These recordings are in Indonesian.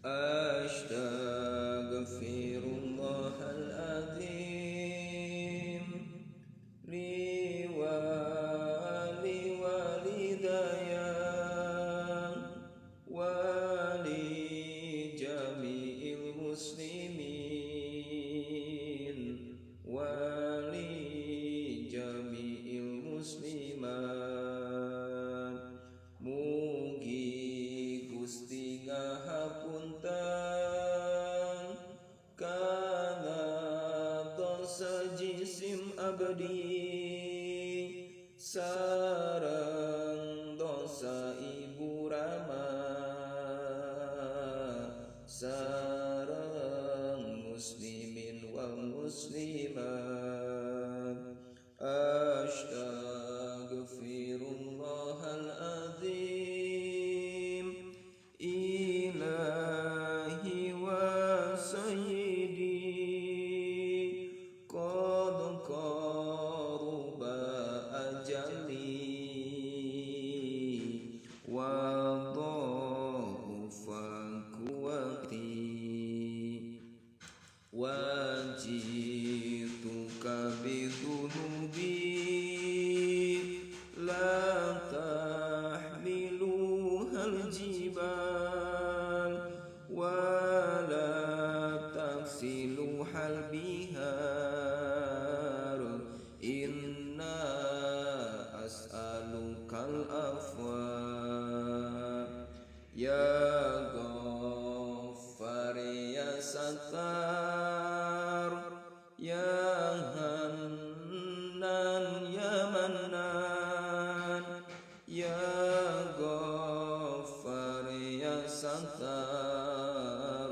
أستغفر الله العظيم لي ولوالدي ولجميع المسلمين ولجميع المسلمات. Mugi Gusti ngahapunten kana dosa jisim abdi sareng dosa ibu Rama sareng muslimin wal muslimat. Astaghfirullahaladzim ilahi wa sayyidi qad qaruba ajali wa dha'ufa quwati wajituka bidhunubi la tahmiluhal jibal wa la taksiluhal bihar inna as'alukal afwa ya Ghaffar ya Sattar ya Hannan ya Mannan ya Ghaffar ya Sattar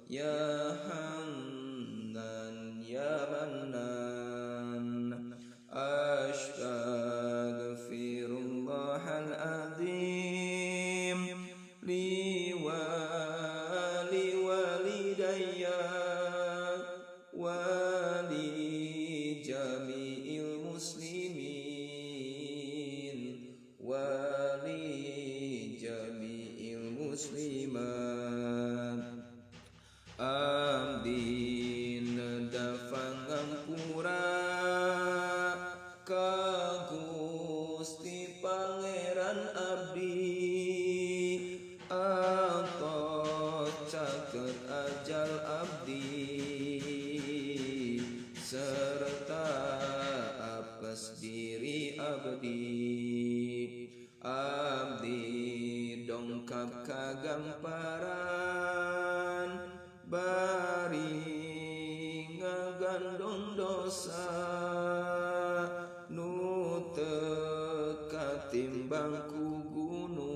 ya Hannan ya Mannan. Astaghfirullahaladzim li waliwalidayya wali jami'il muslimin wali jami'il muslimat. Abdi nedafang ngampura ka Gusti Pangeran abdi atos caket ajal abdi serta apes diri abdi dongkap kagamparan bari ngagandong dosa nu teu katimbang ku gunung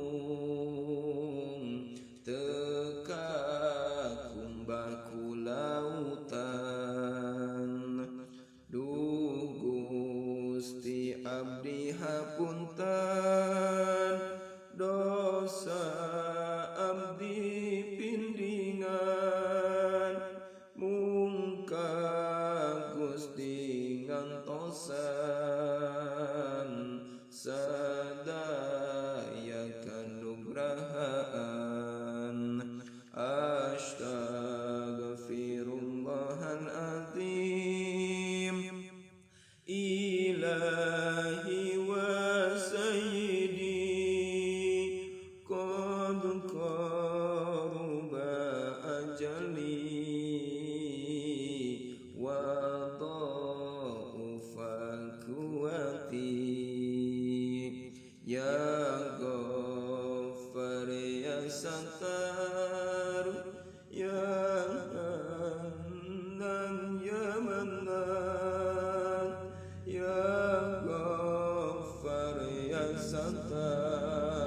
teu kakumbah ku lautan. Duh Gusti abdi hapunten dosa abdi pindingan mungka Gusti ngantosan sadaya kanugrahaan. Astaghfirullahaladzim ilahi wa sayyidi qad qaruba ajali wa dha'ufa quwati ya Ghaffar ya Sattar ya Hannan ya Mannan ya Ghaffar ya Sattar